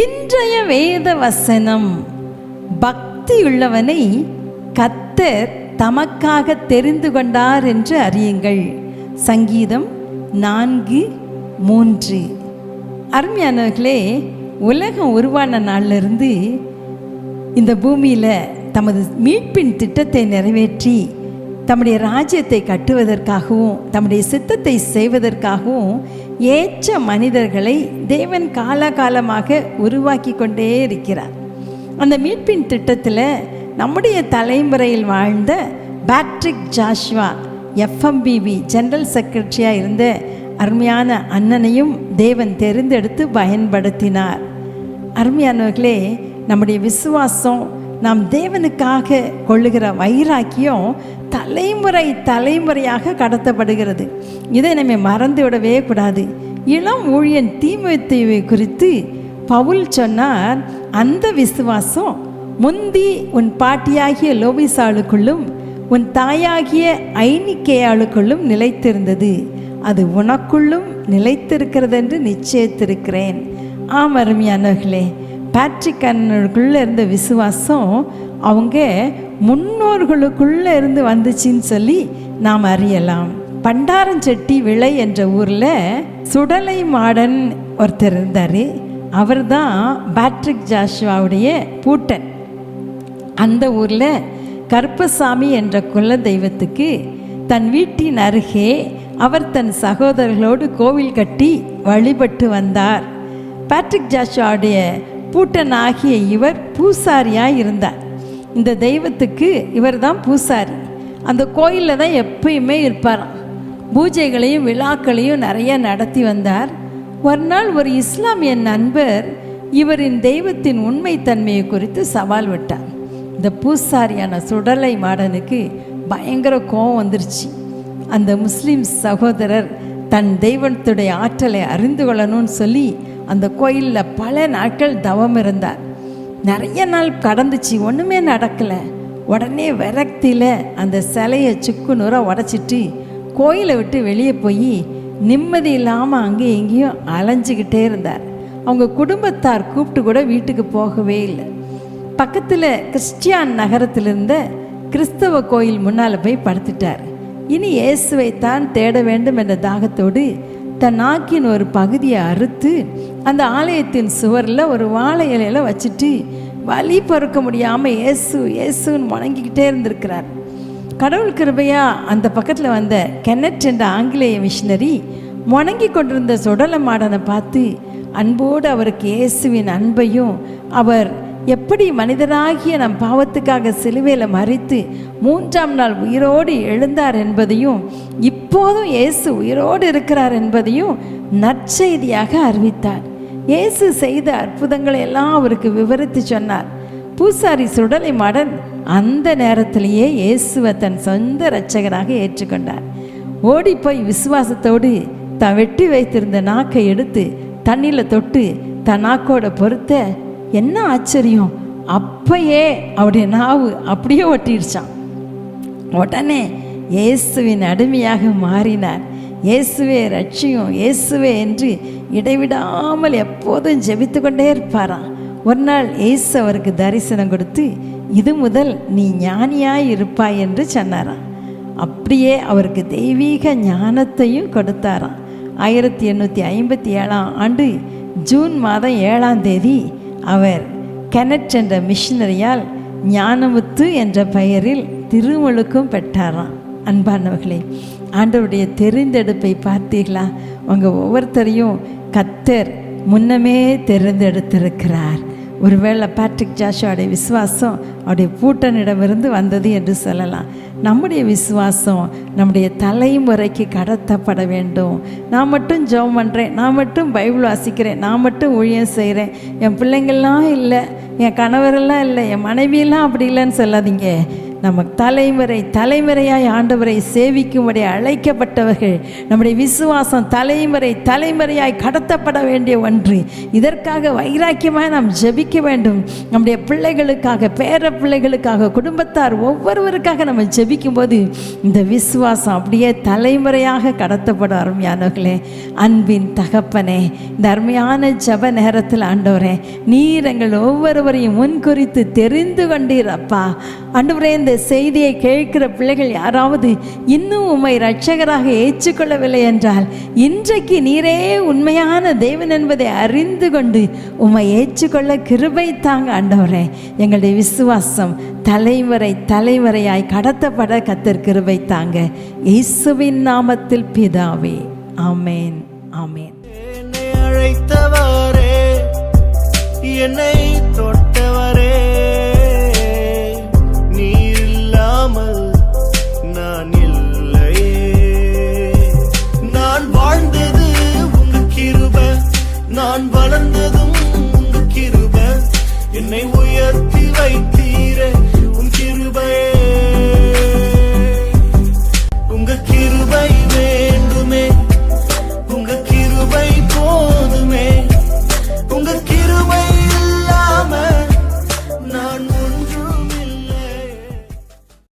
இன்றைய வேத வசனம், பக்தியுள்ளவனை கர்த்தர் தமக்காக தெரிந்து கொண்டார் என்று அறியுங்கள். சங்கீதம் 4:3. அருமையானவர்களே, உலகம் உருவான நாளிலிருந்து இந்த பூமியில் தமது மீட்பின் திட்டத்தை நிறைவேற்றி தம்முடைய ராஜ்யத்தை கட்டுவதற்காகவும் தம்முடைய சித்தத்தை செய்வதற்காகவும் ஏற்ற மனிதர்களை தேவன் காலகாலமாக உருவாக்கி கொண்டே இருக்கிறார். அந்த மீட்பின் திட்டத்தில் நம்முடைய தலைமுறையில் வாழ்ந்த பேட்ரிக் ஜாஷ்வா FMBB ஜெனரல் செக்ரட்டரியாக இருந்த அருமையான அண்ணனையும் தேவன் தெரிந்தெடுத்து பயன்படுத்தினார். அருமையானவர்களே, நம்முடைய விசுவாசம், நாம் தேவனுக்காக கொள்ளுகிற வைராக்கியம் தலைமுறை தலைமுறையாக கடத்தப்படுகிறது. இதை நம்ம மறந்து விடவே கூடாது. இளம் ஊழியன் தீமோத்தேயுவை குறித்து பவுல் சொன்னார், அந்த விசுவாசம் முந்தி உன் பாட்டியாகிய லோபிசாளுக்குள்ளும் உன் தாயாகிய ஐனிக்கேயாளுக்குள்ளும் நிலைத்திருந்தது, அது உனக்குள்ளும் நிலைத்திருக்கிறது என்று நிச்சயித்திருக்கிறேன். ஆம் அருமையானவர்களே, பேட்ரிக் அண்ணனுக்குள்ளே இருந்த விசுவாசம் அவங்க முன்னோர்களுக்குள்ளே இருந்து வந்துச்சின்னு சொல்லி நாம் அறியலாம். பண்டாரஞ்செட்டி விளை என்ற ஊரில் சுடலை மாடன் ஒருத்தர் இருந்தார். அவர் தான் பேட்ரிக் ஜாஷ்வாவுடைய பூட்டன். அந்த ஊரில் கருப்பசாமி என்ற குல தெய்வத்துக்கு தன் வீட்டின் அருகே அவர் தன் சகோதரர்களோடு கோவில் கட்டி வழிபட்டு வந்தார். பேட்ரிக் ஜாஷ்வாவுடைய பூட்டன் ஆகிய இவர் பூசாரியாக இருந்தார். இந்த தெய்வத்துக்கு இவர் தான் பூசாரி. அந்த கோயிலில் தான் எப்பயுமே இருப்பாராம். பூஜைகளையும் விழாக்களையும் நிறைய நடத்தி வந்தார். ஒரு நாள் ஒரு இஸ்லாமிய நண்பர் இவரின் தெய்வத்தின் உண்மைத்தன்மையை குறித்து சவால் விட்டார். இந்த பூசாரியான சுடலை மாடனுக்கு பயங்கர கோபம் வந்துருச்சு. அந்த முஸ்லீம் சகோதரர் தன் தெய்வத்துடைய ஆற்றலை அறிந்து கொள்ளணும்னு சொல்லி அந்த கோயிலில் பல நாட்கள் தவம் இருந்தார். நிறைய நாள் கடந்துச்சு, ஒன்றுமே நடக்கலை. உடனே விரக்தியில் அந்த சிலையை சுக்கு நூறாக உடச்சிட்டு கோயிலை விட்டு வெளியே போய் நிம்மதி இல்லாமல் அங்கேயும் எங்கேயும் அலைஞ்சிக்கிட்டே இருந்தார். அவங்க குடும்பத்தார் கூப்பிட்டு கூட வீட்டுக்கு போகவே இல்லை. பக்கத்தில் கிறிஸ்டியான் நகரத்தில் இருந்த கிறிஸ்தவ கோயில் முன்னால் போய் படுத்துட்டார். இனி இயேசுவை தான் தேட வேண்டும் என்ற தாகத்தோடு தன் நாக்கின் ஒரு பகுதியை அறுத்து அந்த ஆலயத்தின் சுவரில் ஒரு வாழை இலையில் வச்சுட்டு வலி பொறுக்க முடியாமல் இயேசு இயேசுன்னு வணங்கிக்கிட்டே இருந்திருக்கிறார். கடவுள் கிருபையா அந்த பக்கத்தில் வந்த கென்னட் என்ற ஆங்கிலேய மிஷினரி வணங்கி கொண்டிருந்த சுடலை மாடனை பார்த்து அன்போடு அவருக்கு இயேசுவின் அன்பையும் அவர் எப்படி மனிதராகிய நம் பாவத்துக்காக சிலுவையில் மரித்து 3ஆம் நாள் உயிரோடு எழுந்தார் என்பதையும் இப்போதும் இயேசு உயிரோடு இருக்கிறார் என்பதையும் நற்செய்தியாக அறிவித்தார். இயேசு செய்த அற்புதங்களை எல்லாம் அவருக்கு விவரித்து சொன்னார். பூசாரி சுடலை மாடன் அந்த நேரத்திலேயே இயேசுவை தன் சொந்த இரட்சகராக ஏற்றுக்கொண்டார். ஓடிப்போய் விசுவாசத்தோடு தான் வெட்டி வைத்திருந்த நாக்கை எடுத்து தண்ணியில் தொட்டு தன் நாக்கோட பொறுத்த என்ன ஆச்சரியம், அப்பயே அவருடைய நாவு அப்படியே ஒட்டிடுச்சான். உடனே இயேசுவின் அடிமையாக மாறினார். இயேசுவே ரட்சியும், இயேசுவே என்று இடைவிடாமல் எப்போதும் ஜெபித்து கொண்டே இருப்பாராம். ஒரு நாள் இயேசு அவருக்கு தரிசனம் கொடுத்து, இது முதல் நீ ஞானியாய் இருப்பாய் என்று சொன்னாராம். அப்படியே அவருக்கு தெய்வீக ஞானத்தையும் கொடுத்தாராம். 1857ஆம் ஆண்டு ஜூன் மாதம் 7ஆம் தேதி அவர் கென்னட் என்ற மிஷினரியால் ஞானமுத்து என்ற பெயரில் திருமுழுக்கும் பெற்றாராம். அன்பானவர்களே, ஆண்டவருடைய தெரிந்தெடுப்பை பார்த்தீர்களா? உங்கள் ஒவ்வொருத்தரையும் கர்த்தர் முன்னமே தெரிந்தெடுத்திருக்கிறார். ஒருவேளை பேட்ரிக் ஜாஷ்வாவுடைய விசுவாசம் அவருடைய பூட்டனிடமிருந்து வந்தது என்று சொல்லலாம். நம்முடைய விசுவாசம் நம்முடைய தலைமுறைக்கு கடத்தப்பட வேண்டும். நான் மட்டும் ஜெபம் பண்ணுறேன், நான் மட்டும் பைபிள் வாசிக்கிறேன், நான் மட்டும் ஊழியம் செய்கிறேன், என் பிள்ளைங்கள்லாம் இல்லை, என் கணவரெல்லாம் இல்லை, என் மனைவியெல்லாம் அப்படி இல்லைன்னு சொல்லாதீங்க. நம்ம தலைமுறையாய் ஆண்டவரை சேவிக்கும்படி அழைக்கப்பட்டவர்கள். நம்முடைய விசுவாசம் தலைமுறையாய் கடத்தப்பட வேண்டிய ஒன்று. இதற்காக வைராக்கியமாக நாம் ஜெபிக்க வேண்டும். நம்முடைய பிள்ளைகளுக்காக, பேர பிள்ளைகளுக்காக, குடும்பத்தார் ஒவ்வொருவருக்காக நம்ம ஜெபிக்கும் போது இந்த விசுவாசம் அப்படியே தலைமுறையாக கடத்தப்படும். அருமையானவர்களே, அன்பின் தகப்பனே, இந்த அருமையான ஜெப நேரத்தில் ஆண்டவரே, நீர் எங்கள் ஒவ்வொருவரையும் முன்குறித்து தெரிந்து கொண்டீர் அப்பா. ஆண்டவரே, இந்த செய்தியை கேட்கிற பிள்ளைகள் யாராவது இன்னும் உம்மை இரட்சகராக ஏற்றுக்கொள்ளவில்லை என்றால், இன்றைக்கு நீரே உண்மையான தேவன் என்பதை அறிந்து கொண்டு உம்மை ஏற்றுக்கொள்ள கிருபை தாங்க ஆண்டவரே. எங்களுடைய விசுவாசம் தலைமுறையாய் கடத்தப்பட கர்த்தர் கிருபை தாங்க. இயேசுவின் நாமத்தில் பிதாவே, ஆமேன், ஆமேன். என்னை அழைத்தவரே, என்னை